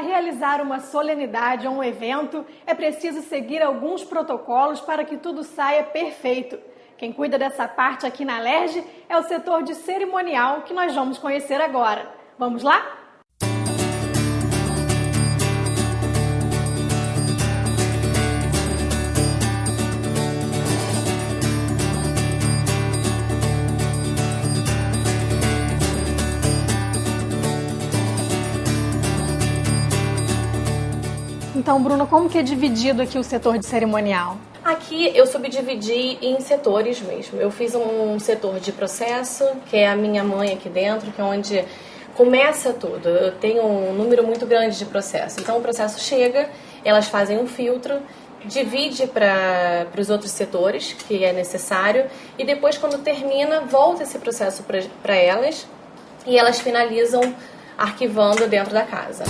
realizar uma solenidade ou um evento, é preciso seguir alguns protocolos para que tudo saia perfeito. Quem cuida dessa parte aqui na Alerj é o setor de cerimonial, que nós vamos conhecer agora. Vamos lá? Então, Bruna, como que é dividido aqui o setor de cerimonial? Aqui eu subdividi em setores mesmo. Eu fiz um setor de processo, que é a minha mãe aqui dentro, que é onde começa tudo. Eu tenho um número muito grande de processos. Então o processo chega, elas fazem um filtro, divide para os outros setores, que é necessário, e depois quando termina, volta esse processo para elas e elas finalizam arquivando dentro da casa.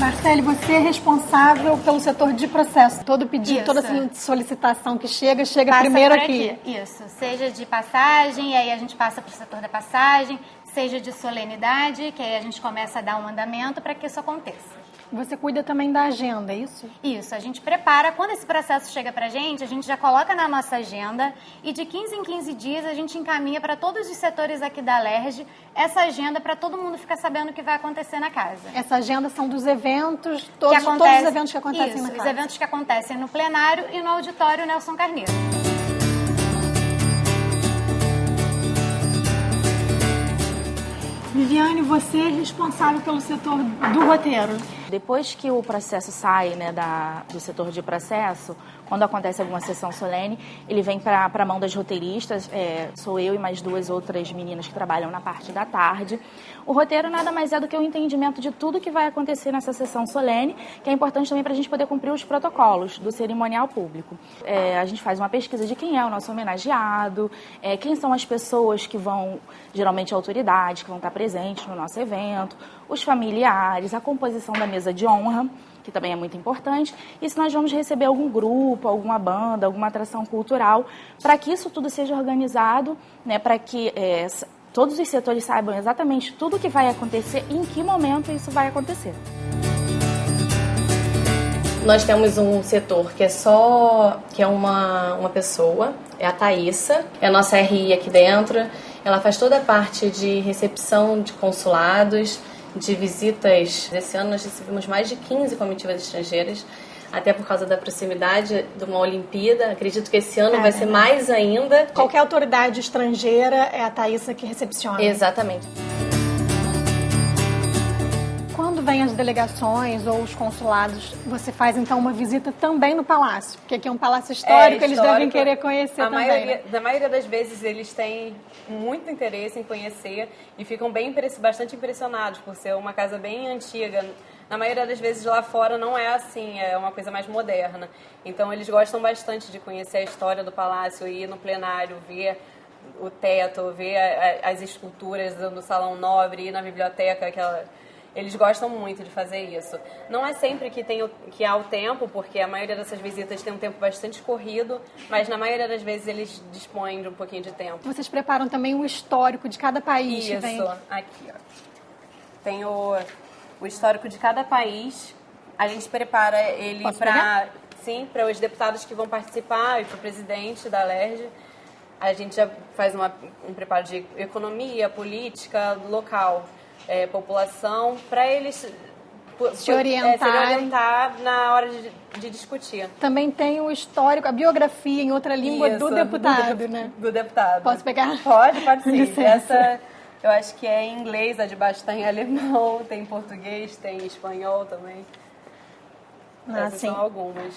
Marcele, você é responsável pelo setor de processo. Todo pedido, toda solicitação que chega passa primeiro aqui. Isso, seja de passagem, aí a gente passa para o setor da passagem, seja de solenidade, que aí a gente começa a dar um andamento para que isso aconteça. Você cuida também da agenda, é isso? Isso, a gente prepara, quando esse processo chega pra gente, a gente já coloca na nossa agenda e de 15 em 15 dias a gente encaminha para todos os setores aqui da Alerj essa agenda para todo mundo ficar sabendo o que vai acontecer na casa. Essa agenda são dos eventos, todos os eventos que acontecem na casa. Isso, os eventos que acontecem no plenário e no auditório Nelson Carneiro. Viviane, você é responsável pelo setor do roteiro. Depois que o processo sai, né, do setor de processo, quando acontece alguma sessão solene, ele vem para a mão das roteiristas, sou eu e mais duas outras meninas que trabalham na parte da tarde. O roteiro nada mais é do que o entendimento de tudo que vai acontecer nessa sessão solene, que é importante também para a gente poder cumprir os protocolos do cerimonial público. A gente faz uma pesquisa de quem é o nosso homenageado, quem são as pessoas que vão, geralmente autoridades, que vão estar presentes no nosso evento, os familiares, a composição da mesa de honra, que também é muito importante, e se nós vamos receber algum grupo, alguma banda, alguma atração cultural, para que isso tudo seja organizado, né, para que todos os setores saibam exatamente tudo o que vai acontecer e em que momento isso vai acontecer. Nós temos um setor que é uma pessoa, é a Thaísa, é a nossa RI aqui dentro. Ela faz toda a parte de recepção de consulados, de visitas. Esse ano nós recebemos mais de 15 comitivas estrangeiras, até por causa da proximidade de uma Olimpíada. Acredito que esse ano vai ser mais ainda. Qualquer autoridade estrangeira é a Thaísa que recepciona. Exatamente. Quando vêm as delegações ou os consulados, você faz então uma visita também no palácio, porque aqui é um palácio histórico, eles devem querer conhecer também. Na maioria das vezes eles têm muito interesse em conhecer e ficam bastante impressionados por ser uma casa bem antiga. Na maioria das vezes lá fora não é assim, é uma coisa mais moderna. Então eles gostam bastante de conhecer a história do palácio, ir no plenário, ver o teto, ver as esculturas do Salão Nobre, ir na biblioteca, eles gostam muito de fazer isso. Não é sempre que há o tempo, porque a maioria dessas visitas tem um tempo bastante corrido, mas na maioria das vezes eles dispõem de um pouquinho de tempo. Vocês preparam também o histórico de cada país? Isso, aqui, ó. Tem o histórico de cada país. A gente prepara ele para os deputados que vão participar e para o presidente da Alerj. A gente já faz um preparo de economia, política, local. População, para eles se orientar na hora de discutir. Também tem o histórico, a biografia em outra língua do deputado, né? Do deputado. Posso pegar? Pode sim. Essa eu acho que é em inglês, a de baixo está em alemão, tem em português, tem em espanhol também. Essas são algumas.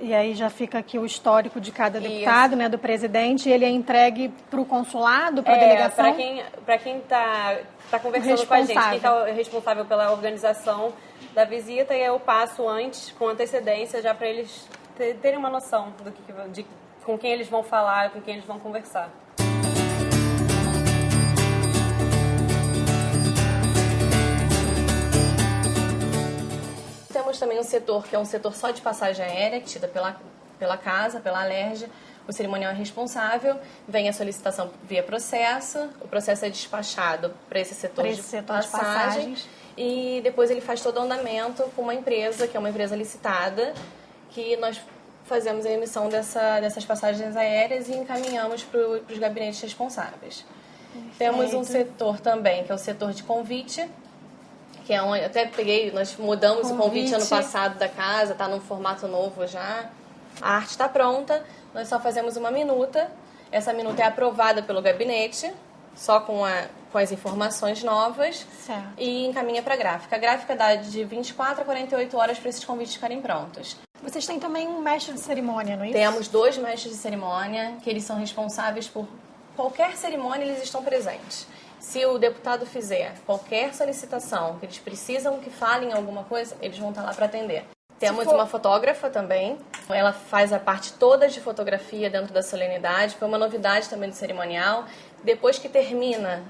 E aí já fica aqui o histórico de cada deputado, né, do presidente, e ele é entregue para o consulado, para a delegação? Para quem está conversando com a gente, quem está responsável pela organização da visita, e eu passo antes, com antecedência, já para eles terem uma noção com quem eles vão falar, com quem eles vão conversar. Temos também um setor que é um setor só de passagem aérea, tida pela casa, pela Alerj, o cerimonial é responsável, vem a solicitação via processo, o processo é despachado para esse setor, de passagens e depois ele faz todo o andamento com uma empresa, que é uma empresa licitada, que nós fazemos a emissão dessas passagens aéreas e encaminhamos para os gabinetes responsáveis. Temos um setor também, que é o setor de convite, que é onde até nós mudamos o convite ano passado da casa, está num formato novo já. A arte está pronta, nós só fazemos uma minuta. Essa minuta é aprovada pelo gabinete, só com as informações novas, certo, e encaminha para a gráfica. A gráfica dá de 24 a 48 horas para esses convites ficarem prontos. Vocês têm também um mestre de cerimônia, não é isso? Temos 2 mestres de cerimônia, que eles são responsáveis por qualquer cerimônia, eles estão presentes. Se o deputado fizer qualquer solicitação, que eles precisam que falem alguma coisa, eles vão estar lá para atender. Temos uma fotógrafa também, ela faz a parte toda de fotografia dentro da solenidade, foi uma novidade também do cerimonial. Depois que termina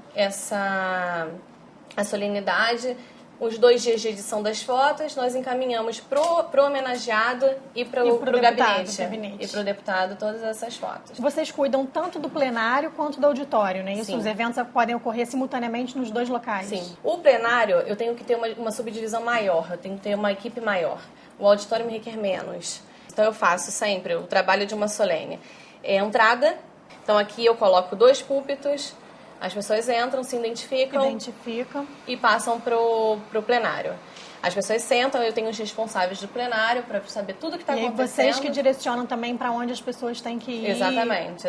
a solenidade, os 2 dias de edição das fotos, nós encaminhamos pro homenageado e pro gabinete. E pro deputado todas essas fotos. Vocês cuidam tanto do plenário quanto do auditório, né? Isso, Sim. Os eventos podem ocorrer simultaneamente nos 2 locais. Sim. O plenário, eu tenho que ter uma subdivisão maior, eu tenho que ter uma equipe maior. O auditório me requer menos. Então eu faço sempre o trabalho de uma solene. É entrada, então aqui eu coloco 2 púlpitos, as pessoas entram, se identificam e passam pro plenário. As pessoas sentam, eu tenho os responsáveis do plenário para saber tudo que está acontecendo. E vocês que direcionam também para onde as pessoas têm que ir. Exatamente.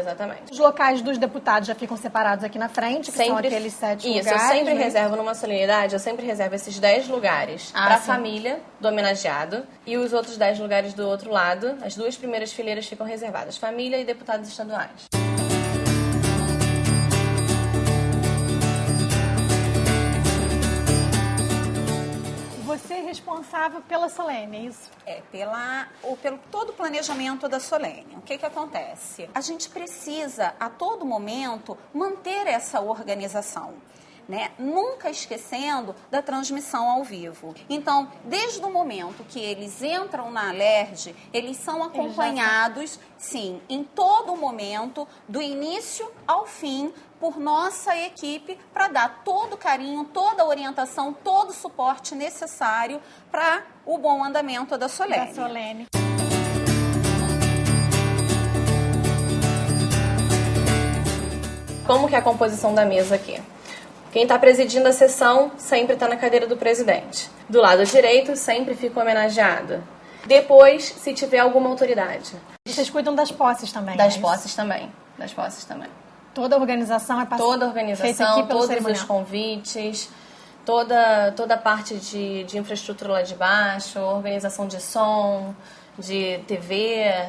Os locais dos deputados já ficam separados aqui na frente, que são aqueles 7 lugares. Isso, eu sempre reservo numa solenidade, eu sempre reservo esses 10 lugares para a família do homenageado e os outros 10 lugares do outro lado. As 2 primeiras fileiras ficam reservadas, família e deputados estaduais. Você é responsável pela solene, é isso? Pelo todo o planejamento da solene. O que acontece? A gente precisa, a todo momento, manter essa organização, né? Nunca esquecendo da transmissão ao vivo. Então, desde o momento que eles entram na Alerj, eles são acompanhados, sim, em todo momento, do início ao fim, por nossa equipe, para dar todo o carinho, toda a orientação, todo o suporte necessário para o bom andamento da solene. Como que é a composição da mesa aqui? Quem está presidindo a sessão sempre está na cadeira do presidente. Do lado direito sempre fica o homenageado. Depois, se tiver alguma autoridade. Vocês cuidam das posses também? Das posses também. Toda a organização é feita aqui pelo todos os convites, toda a parte de infraestrutura lá de baixo, organização de som, de TV,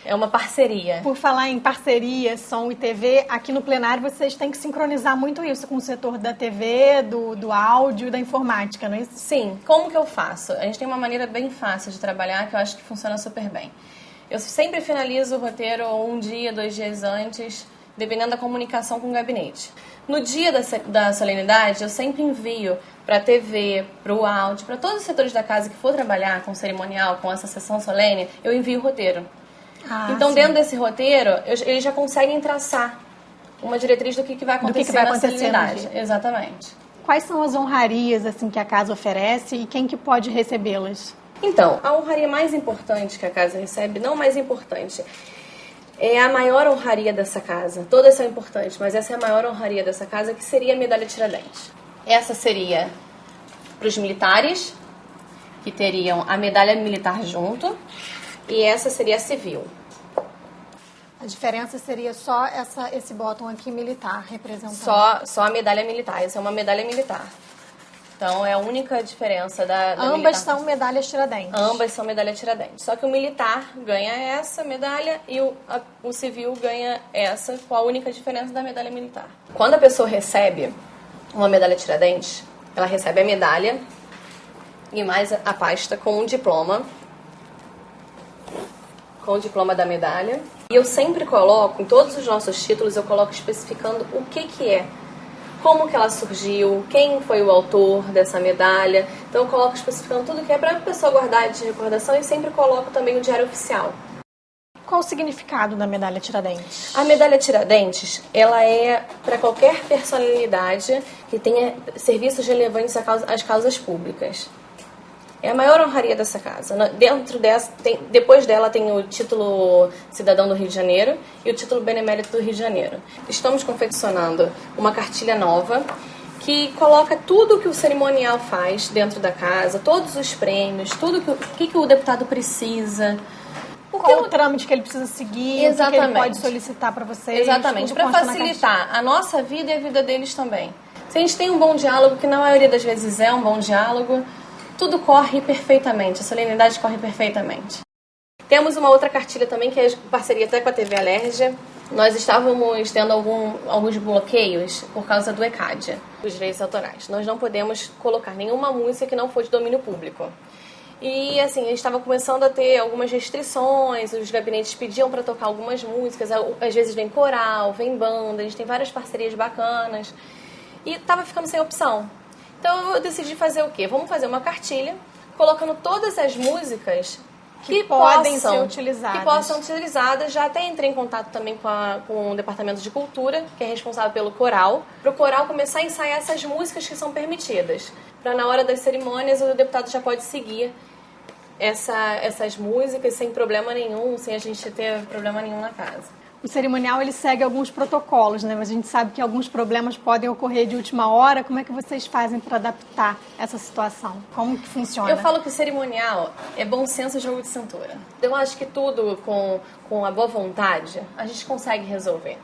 é uma parceria. Por falar em parceria, som e TV, aqui no plenário vocês têm que sincronizar muito isso com o setor da TV, do áudio e da informática, não é isso? Sim, como que eu faço? A gente tem uma maneira bem fácil de trabalhar que eu acho que funciona super bem. Eu sempre finalizo o roteiro 1 dia, 2 dias antes, dependendo da comunicação com o gabinete. No dia da solenidade, eu sempre envio para a TV, para o áudio, para todos os setores da casa que for trabalhar com cerimonial, com essa sessão solene, eu envio o roteiro. Então, dentro desse roteiro, eles já conseguem traçar uma diretriz do que vai acontecer na solenidade. Exatamente. Quais são as honrarias assim, que a casa oferece e quem que pode recebê-las? Então, a honraria mais importante que a casa recebe, não mais importante, é a maior honraria dessa casa. Todas são importantes, mas essa é a maior honraria dessa casa, que seria a medalha Tiradentes. Essa seria para os militares, que teriam a medalha militar junto, e essa seria a civil. A diferença seria só esse botão aqui militar representando? Só a medalha militar. Essa é uma medalha militar. Então, é a única diferença da Ambas militar. são medalhas Tiradentes? Ambas são medalha Tiradentes. Só que o militar ganha essa medalha e o civil ganha essa, com a única diferença da medalha militar. Quando a pessoa recebe uma medalha Tiradentes, ela recebe a medalha e mais a pasta com um diploma. Com o diploma da medalha. E eu sempre coloco, em todos os nossos títulos, eu coloco especificando o que é. Como que ela surgiu, quem foi o autor dessa medalha. Então eu coloco especificando tudo que é para a pessoa guardar de recordação e sempre coloco também o diário oficial. Qual o significado da medalha Tiradentes? A medalha Tiradentes, ela é para qualquer personalidade que tenha serviços relevantes às causas públicas. É a maior honraria dessa casa. Dentro dessa, depois dela tem o título Cidadão do Rio de Janeiro e o título Benemérito do Rio de Janeiro. Estamos confeccionando uma cartilha nova que coloca tudo o que o cerimonial faz dentro da casa, todos os prêmios, tudo que o deputado precisa. Qual o trâmite que ele precisa seguir, Exatamente. o que ele pode solicitar para vocês. Exatamente, para facilitar a nossa vida e a vida deles também. Se a gente tem um bom diálogo, que na maioria das vezes é um bom diálogo, tudo corre perfeitamente, a solenidade corre perfeitamente. Temos uma outra cartilha também, que é parceria até com a TV Alerj. Nós estávamos tendo alguns bloqueios por causa do ECAD, dos direitos autorais. Nós não podemos colocar nenhuma música que não for de domínio público. E assim, a gente estava começando a ter algumas restrições, os gabinetes pediam para tocar algumas músicas, às vezes vem coral, vem banda, a gente tem várias parcerias bacanas, e estava ficando sem opção. Então eu decidi fazer o quê? Vamos fazer uma cartilha, colocando todas as músicas que podem ser utilizadas. Que possam ser utilizadas. Já até entrei em contato também com o Departamento de Cultura, que é responsável pelo coral, para o coral começar a ensaiar essas músicas que são permitidas, para na hora das cerimônias o deputado já pode seguir essas músicas sem problema nenhum, sem a gente ter problema nenhum na casa. O cerimonial ele segue alguns protocolos, né? Mas a gente sabe que alguns problemas podem ocorrer de última hora. Como é que vocês fazem para adaptar essa situação? Como que funciona? Eu falo que o cerimonial é bom senso e jogo de cintura. Eu acho que tudo com a boa vontade a gente consegue resolver.